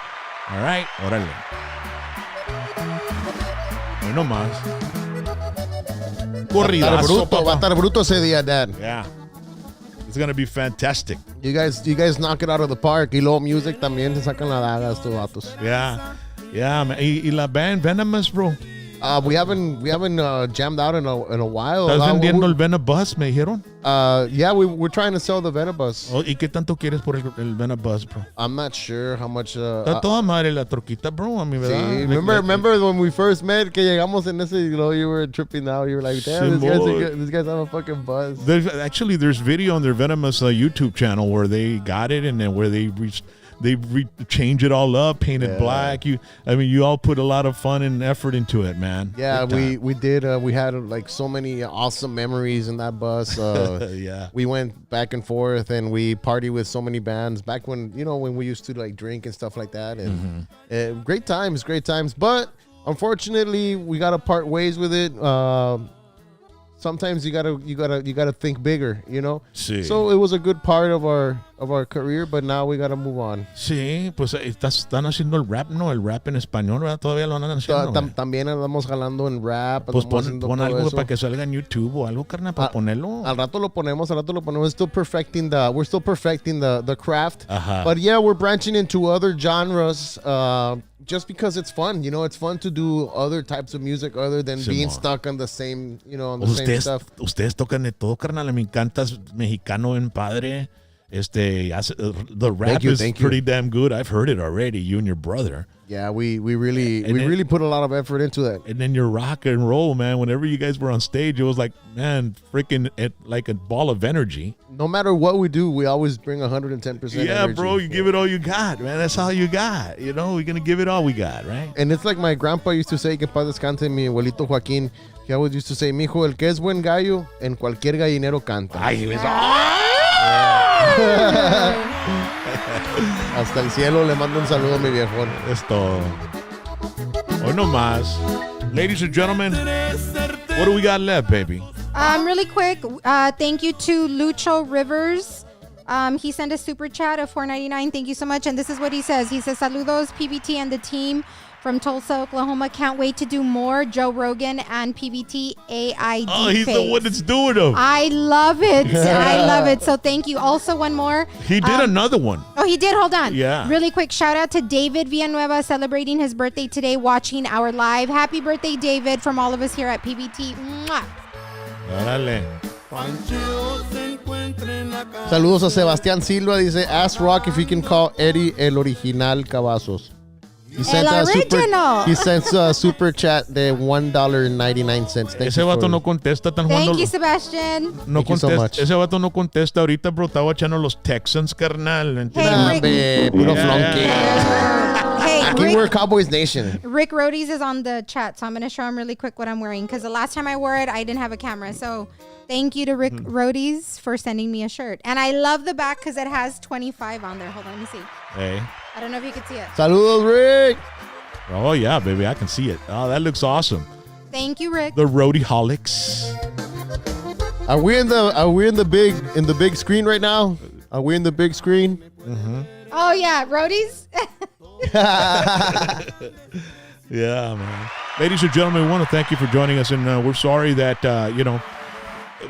All right? Órale. Hoy no más. Corridazo, Va a estar bruto ese día, Dad. Yeah. It's going to be fantastic. You guys knock it out of the park. Y luego music también se sacan la daga estos vatos. Yeah. Yeah, man. Y la band Venomous, bro. We haven't jammed out in a while. ¿Estás vendiendo el Venabus, me dijeron? Yeah, we're trying to sell the Venabus. Oh, ¿y qué tanto quieres por el Venabus, bro? I'm not sure how much. Está toda madre la troquita, bro. A mí, ¿verdad? Sí. Remember when we first met, que llegamos en ese, you were tripping out. You were like, damn, these guys have a fucking buzz. There's video on their Venomous YouTube channel where they got it, and then where they change it all up, paint it black. You all put a lot of fun and effort into it, man. Yeah, we did. We had like so many awesome memories in that bus. Yeah, we went back and forth, and we partied with so many bands back when we used to like drink and stuff like that. And great times. But unfortunately, we gotta part ways with it. Sometimes you gotta think bigger, you know. Sí. So it was a good part of our career, but now we gotta move on. Sí, pues están haciendo el rap, ¿no? El rap en español, ¿verdad? Todavía lo andan haciendo. También andamos jalando en rap. Pues pon algo para que salga en YouTube o algo, carnal, para ponerlo. Al rato lo ponemos. We're still perfecting the craft. Ajá. But yeah, we're branching into other genres. Just because it's fun, you know, it's fun to do other types of music other than being stuck on the same, same stuff. Ustedes tocan de todo, carnal. Me encantas, mexicano en padre. The rap is pretty damn good. I've heard it already. You and your brother. Yeah, we really put a lot of effort into that. And then your rock and roll, man. Whenever you guys were on stage, it was like, man, freaking like a ball of energy. No matter what we do, we always bring 110%. Yeah, energy. bro, you give it all you got, man. That's all you got. You know, we're gonna give it all we got, right? And it's like my grandpa used to say, que paz descanse, mi abuelito Joaquín. He always used to say, mijo, el que es buen gallo, en cualquier gallinero canta. Ay, he was Hasta el cielo le mando un saludo a mi viejón. Es todo. Hoy no más. Ladies and gentlemen, what do we got left, baby? Really quick, thank you to Lucho Rivers. He sent a super chat of $4.99. Thank you so much. And this is what he says. He says, saludos, PBT and the team from Tulsa, Oklahoma. Can't wait to do more Joe Rogan and PBT AID. Oh, he's the one that's doing them. I love it. I love it. So thank you. Also, one more. He did another one. Oh, he did? Hold on. Yeah. Really quick shout out to David Villanueva celebrating his birthday today, watching our live. Happy birthday, David, from all of us here at PBT. Mwah. Órale. Saludos a Sebastián Silva. Dice, ask Rock if he can call Eddie el original Cavazos. He sent a super chat de $1.99. Ese vato no contesta tan jugando. Thank you, Sebastian. No Thank you so contesta. much. Ese vato no contesta ahorita, bro. Estaba echando los Texans, carnal. Hey, Rick. Puro flunky. Hey, Aquí we're Cowboys Nation. Rick Roadies is on the chat, so I'm going to show him really quick what I'm wearing, because the last time I wore it, I didn't have a camera. So thank you to Rick Roadies for sending me a shirt. And I love the back because it has 25 on there. Hold on, let me see. Hey. I don't know if you can see it. Saludos, Rick. Oh, yeah, baby. I can see it. Oh, that looks awesome. Thank you, Rick. The Roadie-holics. Are we in the big screen right now? Are we in the big screen? Mm-hmm. Oh, yeah. Roadies? Yeah, man. Ladies and gentlemen, we want to thank you for joining us, and we're sorry that,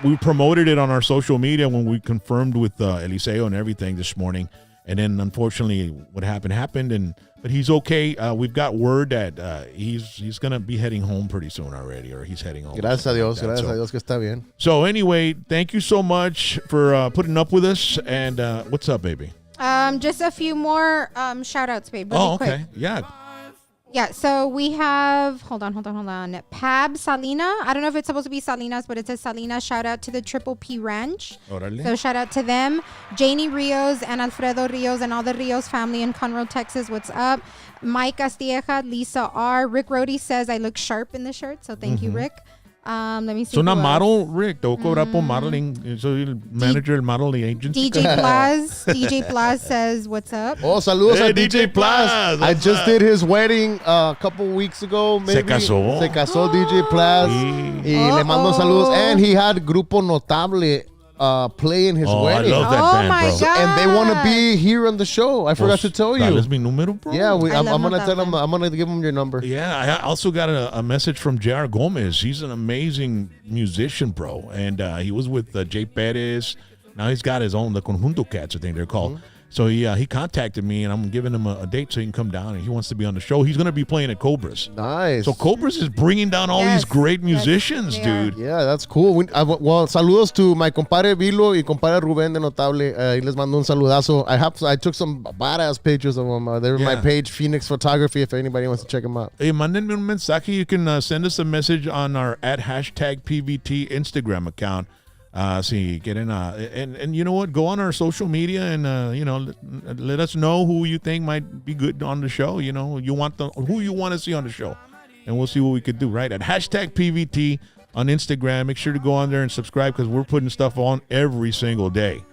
we promoted it on our social media when we confirmed with Eliseo and everything this morning. And then, unfortunately, what happened. But he's okay. We've got word that he's going to be heading home pretty soon already, or he's heading home. Gracias a Dios que está bien. So anyway, thank you so much for putting up with us. And what's up, baby? Just a few more shout outs, babe. Really Oh, okay. quick. Yeah. Yeah, so we have, hold on. Pab Salina. I don't know if it's supposed to be Salinas, but it says Salinas. Shout out to the Triple P Ranch. Órale. So shout out to them. Janie Rios and Alfredo Rios and all the Rios family in Conroe, Texas. What's up? Mike Castilleja, Lisa R. Rick Rody says I look sharp in the shirt. So thank you, Rick. Let me see. So una who else. model, Rick. Te voy a cobrar por modeling. Soy el manager del modeling agency. DJ Plaz says, what's up? Oh, saludos Hey, a DJ DJ Plaz. Plaz, I what's just up? did his wedding a couple weeks ago, maybe. Se casó. DJ Plaz. Sí. Y le mando saludos. And he had Grupo Notable playing his Oh, wedding. I love that band, my bro. God. And they want to be here on the show. I forgot to tell you. Dales mi número, bro. Yeah, I I'm love going to tell Notable. him. I'm going to give him your number. Yeah, I also got a message from J.R. Gomez. He's an amazing musician, bro. And he was with Jay Perez. Now he's got his own, the Conjunto Cats, I think they're called. So he contacted me, and I'm giving him a date so he can come down, and he wants to be on the show. He's going to be playing at Cobras. Nice. So Cobras is bringing down all Yes. these great Yes, musicians, they are. dude. Yeah, that's cool. Well, saludos to my compadre Vilo y compadre Rubén de Notable. Y les mando un saludazo. I took some badass pictures of them. They're on my Yeah. page, Phoenix Photography, if anybody wants to check them out. Hey, mándenme un mensaje. You can send us a message on our @PVT Instagram account. Si quieren, and you know what? Go on our social media and let us know who you think might be good on the show. You know, who you want to see on the show, and we'll see what we could do. Right at #PVT on Instagram. Make sure to go on there and subscribe because we're putting stuff on every single day.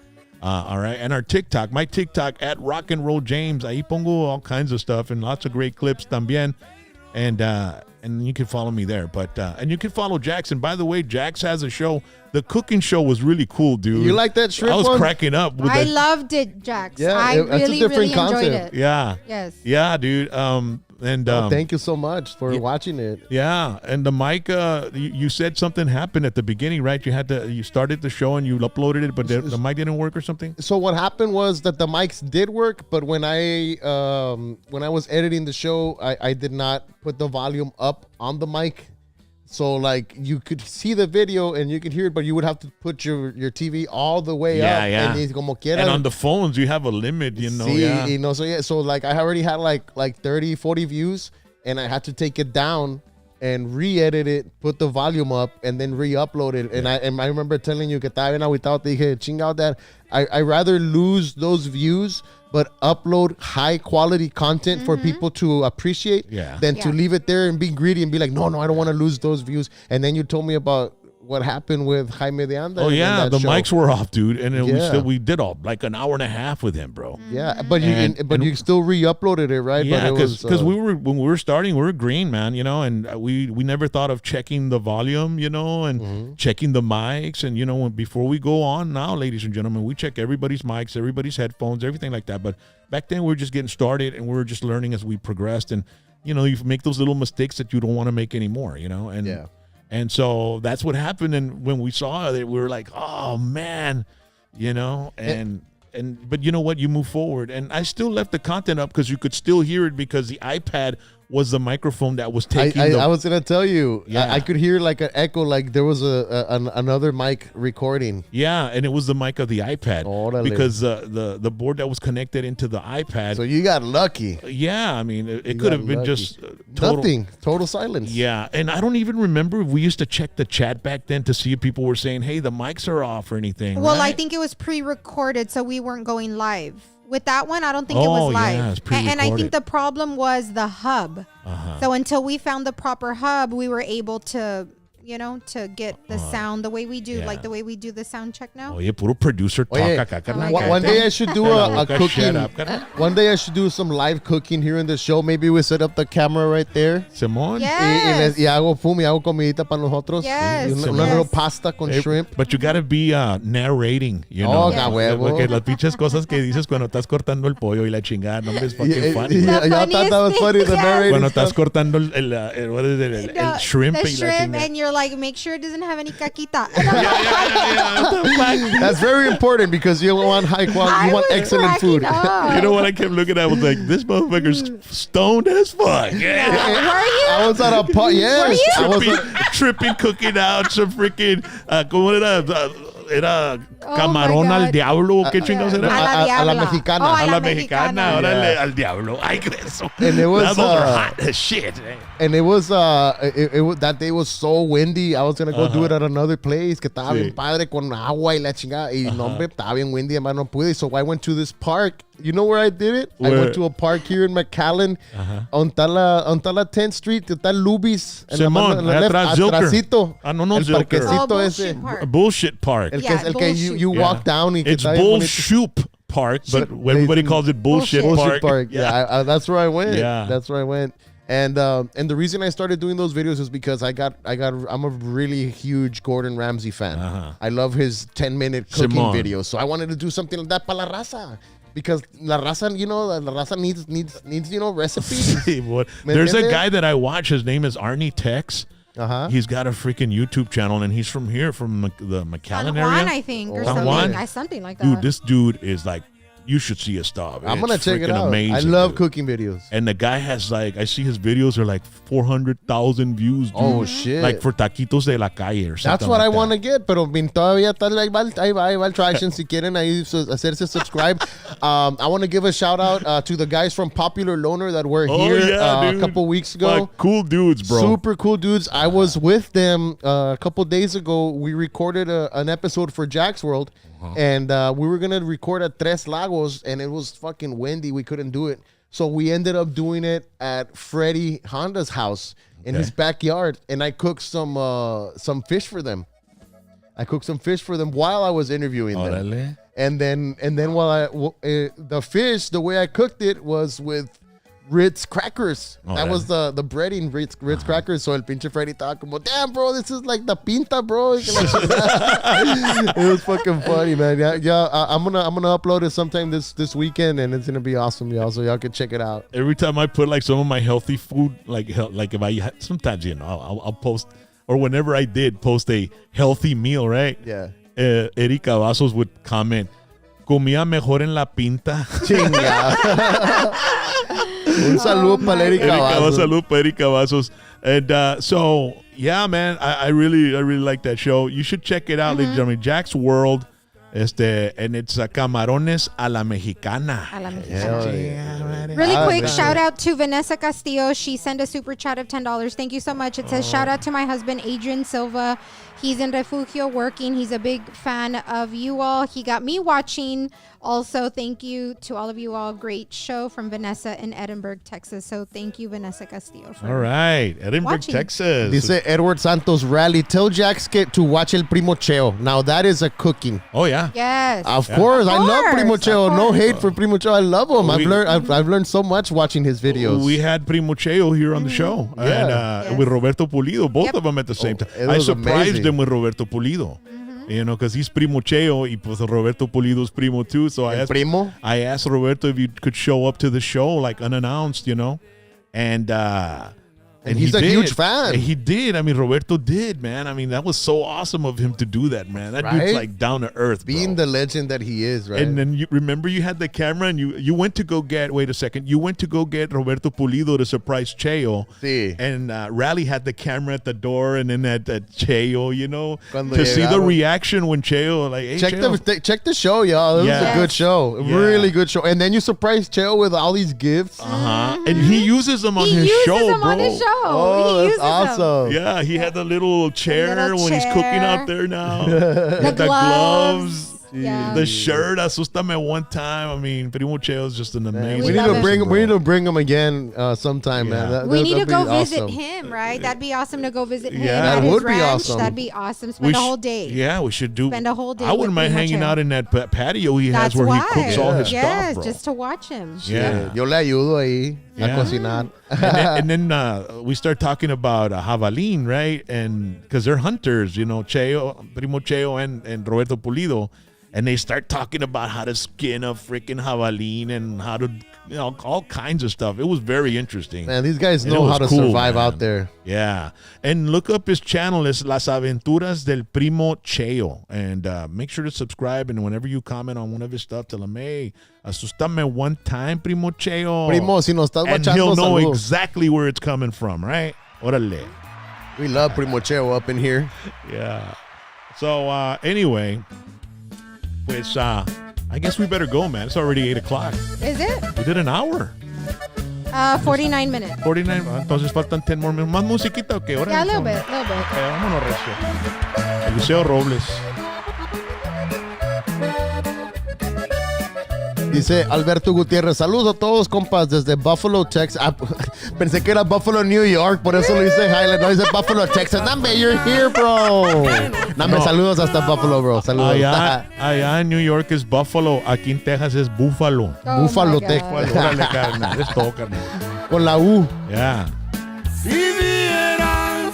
All right, and our TikTok, my TikTok @RocknRollJames. Ahí pongo all kinds of stuff and lots of great clips también. And you can follow me there. But and you can follow Jax. And by the way, Jax has a show. The cooking show was really cool, dude. You like that shrimp I was one? cracking up with I that. loved it, Jax. Yeah, I that's a really, different really enjoyed concept. it. Yeah. Yes. Yeah, dude. Thank you so much for watching it. Yeah, and the mic. You said something happened at the beginning, right? You started the show and you uploaded it, but the mic didn't work or something. So what happened was that the mics did work, but when I was editing the show, I did not put the volume up on the mic. So like you could see the video and you could hear it, but you would have to put your TV all the way up. Yeah. And, como quiera, And on the phones, you have a limit, you know. Sí, Yeah. you know, so like I already had like 30, 40 views, and I had to take it down and re-edit it, put the volume up, and then re-upload it. And I remember telling you que estaba bien agüitado, te dije, chingado that. I rather lose those views but upload high quality content for people to appreciate than to leave it there and be greedy and be like, no, I don't want to lose those views. And then you told me about what happened with Jaime de Anda. Oh yeah, the show. mics were off, dude, and we did like an hour and a half with him, bro. Yeah, but you still re-uploaded it, right? Yeah, because when we were starting, we were green, man, you know, and we never thought of checking the volume, you know, and checking the mics, and you know, before we go on now, ladies and gentlemen, we check everybody's mics, everybody's headphones, everything like that. But back then, we were just getting started, and we were just learning as we progressed, and you know, you make those little mistakes that you don't want to make anymore, you know, and yeah. And so that's what happened. And when we saw it, we were like, oh, man, you know, but you know what? You move forward. And I still left the content up because you could still hear it because the iPad was the microphone that was taking I was going to tell you, Yeah. I could hear like an echo, like there was another mic recording. Yeah, and it was the mic of the iPad. Órale. Because the board that was connected into the iPad. So you got lucky. Yeah, I mean, it You could got have been lucky. just total. Total silence. Yeah, and I don't even remember if we used to check the chat back then to see if people were saying, hey, the mics are off or anything. Well, I right? think it was pre-recorded, so we weren't going live. With that one, I don't think it Oh, was live. yeah, it's And I pre-recorded. think the problem was the hub. So until we found the proper hub, we were able to, you know, to get the sound the way we do, yeah. like the way we do the sound check now. Oye, puro producer talk Oye, acá, carnal. one day I should do a Shut cooking. up, carnal. One day I should do some live cooking here in the show. Maybe we set up the camera right there. Simón. Yes. Y hago hago comidita para nosotros. Yes, Y una yes. little pasta con shrimp. But you gotta be narrating, you know. Oh, a huevo. Porque las pinches cosas que dices cuando estás cortando el pollo y la chingada, no es fucking funny. Yeah, güey. y'all thought that was funny, the Yes. narrating Cuando estás stuff. cortando el No, shrimp the y la shrimp, chingada. and you're like, make sure it doesn't have any caquita. That's very important because you want high quality, you want excellent food. You know what I kept looking at? I was like, this motherfucker's stoned as fuck. Were you? I was at a pot. Yes, I was. Tripping, cooking out some freaking, ¿cómo era? era Oh camarón my al God. diablo. ¿Qué chingados era? A la diabla. mexicana. Oh, A la mexicana, órale, al diablo. Ay, eso. And it was, Those are hot as shit. And it was that day was so windy. I was gonna go do it at another place que estaba bien padre con agua y la chingada. Y no, hombre, estaba bien windy, además no pude. So I went to this park. You know where I did it? I went to a park here in McAllen, on la 10th Street, que está Luby's. Simón, atrás atrásito. no, el Zilker. parquecito Bullshit ese. Park. Bullshit Park. El Yeah, que you Yeah. walk down y que It's está bien bonito. Bullshoop Park, but everybody calls it Bullshit Bullshit Park. Park. Yeah, I, that's where I went. Yeah. That's where I went. And the reason I started doing those videos is because I'm a really huge Gordon Ramsay fan. I love his 10-minute cooking Simón. videos. So I wanted to do something like that para la raza. Because la raza, la raza needs recipes. Sí, boy. ¿Me There's a entiendes? guy that I watch. His name is Arnie Tex. He's got a freaking YouTube channel, and he's from here, from the San McAllen Juan, area. I think, or San something. Juan? Something like that. Dude, this dude is like, you should see his stuff. I'm gonna It's check it freaking out. Amazing, I love dude. cooking videos. And the guy has like, I see his videos are like 400,000 views. Dude. Oh shit! Like for taquitos de la calle or something. That's what like I that. want to get, pero todavía está ahí va el traction. Si quieren ahí hacerse subscribe. I want to give a shout out to the guys from Popular Loner that were here a dude. couple weeks ago. Like, cool dudes, bro. Super cool dudes. I was with them a couple days ago. We recorded an episode for Jack's World, and we were gonna record at Tres Lagos, and it was fucking windy. We couldn't do it, so we ended up doing it at Freddie Honda's house in his backyard, and I cooked some fish for them. I cooked some fish for them while I was interviewing them. Órale. And then while the fish, the way I cooked it was with Ritz crackers. That was the breading Ritz crackers. So el pinche Freddy estaba como, damn, bro, this is like the pinta, bro. It was fucking funny, man. Yeah. I'm gonna upload it sometime this weekend, and it's gonna be awesome, y'all. So y'all can check it out. Every time I put like some of my healthy food, like if I sometimes I'll post, or whenever I did post a healthy meal, right? Yeah. Eric Cavazos would comment, comía mejor en la pinta. Chinga. Un saludo para Eric Cavazos. Salud para Eric Cavazos. And so, yeah, man, I really like that show. You should check it out, ladies and gentlemen. Jack's World. And it's camarones a la mexicana. Really quick, shout out to Vanessa Castillo. She sent a super chat of $10. Thank you so much. It says, shout out to my husband, Adrian Silva. He's in Refugio working. He's a big fan of you all. He got me watching. Also, thank you to all of you all. Great show from Vanessa in Edinburgh, Texas. So thank you, Vanessa Castillo. All right. Edinburgh, watching. Texas. Dice Edward Santos Rally. Tell Jax to watch El Primo Cheo. Now that is a cooking. Oh, yeah. Yes. Of course, I love Primo Cheo. No hate for Primo Cheo. I love him. I've learned so much watching his videos. We had Primo Cheo here on the show. Yeah. And with Roberto Pulido, both of them at the same time. it I was surprised amazing. them with Roberto Pulido. You know, because he's Primo Cheo, y pues Roberto Pulido's Primo too. So I asked Roberto if you could show up to the show like unannounced, you know, and he's a huge fan. And he did. I mean, Roberto did, man. I mean, that was so awesome of him to do that, man. That dude's like down to earth, being bro. the legend that he is, right? And then you remember you had the camera and you went to go get, wait a second, you went to go get Roberto Pulido to surprise Cheo. Sí. And Rally had the camera at the door, and then at Cheo, you know, Cuando to see the llegaron. reaction when Cheo, like, hey, Cheo. check the show, y'all. It was a good show. Yeah. Really good show. And then you surprised Cheo with all these gifts. And he uses them on He his uses show, them bro. on his show. Oh, He that's uses them. awesome. Yeah, he had the little chair little when he's cooking chair. out there now. The gloves. Yeah. The shirt, Asustame one time. I mean, Primo Cheo is just an amazing. We need love to it. bring him again sometime, Yeah. man. We need to that'd go be visit awesome. him, right? That'd be awesome to go visit him. Yeah. at That his would be ranch. awesome. That'd be awesome. Spend a whole day. Yeah, we should do. Spend a whole day I wouldn't with mind Primo hanging Cheo. out in that patio he has That's where why. he cooks all his yes, stuff, bro. just to watch him. Yeah. Yo le ayudo ahí a Yeah. cocinar. and then we start talking about jabalín, right? And because they're hunters, you know, Primo Cheo and Roberto Pulido. And they start talking about how to skin a freaking jabalín and how to, you know, all kinds of stuff. It was very interesting. Man, these guys And it know was how to cool, survive man. out there. Yeah. And look up his channel. It's Las Aventuras del Primo Cheo. And make sure to subscribe. And whenever you comment on one of his stuff, tell him, hey, asustame one time, Primo Cheo. Primo, si nos estás And watchando, he'll know saludos. exactly where it's coming from, right? Órale. We love Primo Cheo up in here. Yeah. So, anyway, pues, I guess we better go, man. It's already 8 o'clock. Is it? We did an hour. 49 minutes. 49. Entonces faltan 10 more minutes. ¿Más musiquita o qué? Yeah, a little bit. Vámonos, recio. Eliseo Robles. Dice Alberto Gutiérrez, saludos a todos, compas, desde Buffalo, Texas. Pensé que era Buffalo, New York, por eso lo hice Highland. No, dice Buffalo, Texas. Dame, you're here, bro. Dame saludos hasta Buffalo, bro. Saludos. Allá en New York es Buffalo. Aquí en Texas es Búfalo. Oh Buffalo, my Texas. God. Órale, carnal. Es todo, carnal. Con la U. Yeah. Si vieras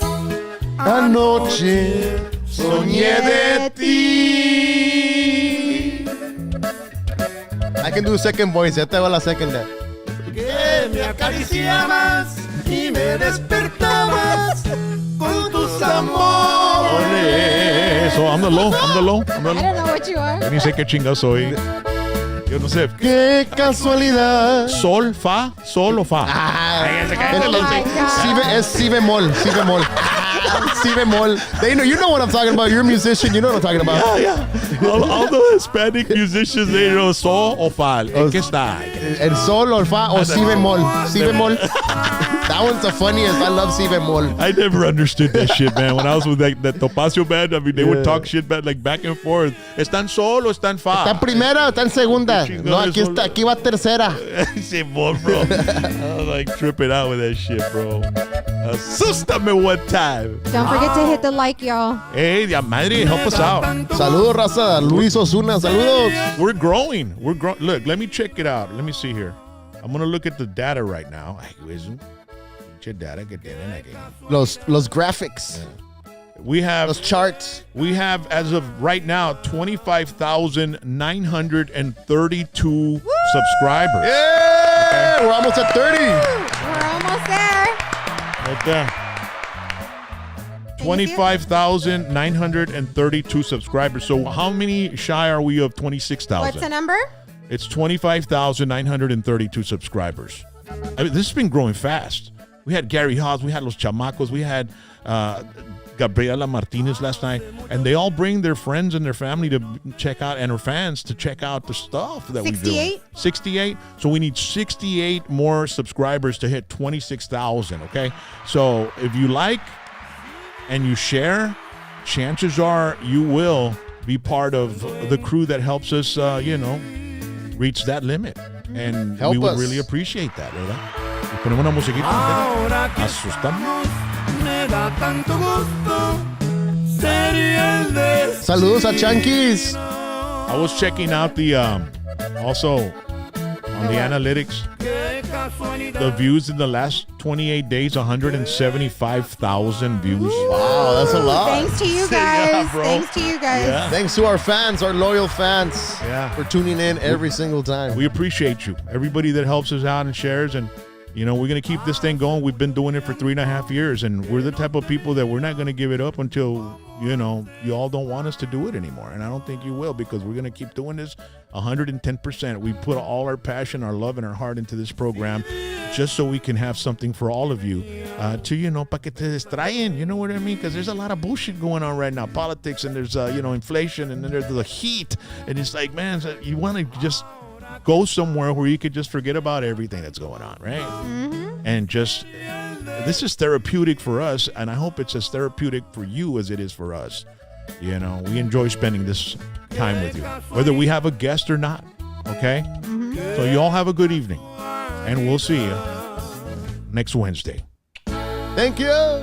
Anoche soñé de ti. I can do second voice. Ya te va la second there. que me acariciabas y me despertabas con tus amores. Ole. So I'm the low. I don't know what you are. Yo ni sé qué chinga soy. Yo no sé. Qué casualidad. Sol, fa, sol o fa. Oh my God. Es si bemol. Si bemol. Si bemol. You know what I'm talking about. You're a musician. You know what I'm talking about. Yeah. All the Hispanic musicians, they know sol o fa. ¿En qué está? El sol o el fa o si bemol. Si bemol. That one's the funniest. I love si bemol. I never understood that shit, man. When I was with that Topacio band, I mean, they would talk shit like back and forth. ¿Están sol o están fa? ¿Está en primera o está en segunda? Chingón, No, aquí está. Aquí va tercera. Simón, bro. I was like tripping out with that shit, bro. Asústame one time. Don't forget to hit the like, y'all. Hey, ya madre, help us out. Saludos, raza. Luis Osuna. Saludos. We're growing. Look, let me check it out. Let me see here. I'm going to look at the data right now. Ay, güey, es un pinche data que tienen aquí. Los graphics. We have Los charts. We have, as of right now, 25,932 subscribers. Yeah! We're almost at 30. We're almost there. Right there. Can you see it? 25,932 subscribers. So how many shy are we of 26,000? What's the number? It's 25,932 subscribers. I mean, this has been growing fast. We had Gary Haas, we had Los Chamacos, we had Gabriela Martinez last night, and they all bring their friends and their family to check out, and their fans to check out the stuff that we do. 68? 68. So we need 68 more subscribers to hit 26,000, okay? So if you like and you share, chances are you will be part of the crew that helps us, reach that limit. And Help we would us. really appreciate that, ¿verdad? Y ponemos una musiquita. Ahora que Asustame. estamos, me da tanto gusto sería el destino. Saludos a Chanquis. I was checking out the also on the analytics, Qué casualidad. the views in the last 28 days, 175,000 views. Wow, that's a lot. Thanks to you Yeah, guys. bro. Thanks to you guys. Yeah. Thanks to our fans, our loyal fans, Yeah. for tuning in every single time. We appreciate you. Everybody that helps us out and shares, and we're going to keep this thing going. We've been doing it for 3.5 years, and we're the type of people that we're not going to give it up until, you all don't want us to do it anymore. And I don't think you will, because we're going to keep doing this 110%. We put all our passion, our love, and our heart into this program just so we can have something for all of you to, para que te distraen, you know what I mean? Because there's a lot of bullshit going on right now, politics, and there's, inflation, and then there's the heat. And it's like, man, you want to just go somewhere where you could just forget about everything that's going on, right? Mm-hmm. And just, this is therapeutic for us, and I hope it's as therapeutic for you as it is for us. We enjoy spending this time with you, whether we have a guest or not, okay? Mm-hmm. So you all have a good evening, and we'll see you next Wednesday. Thank you.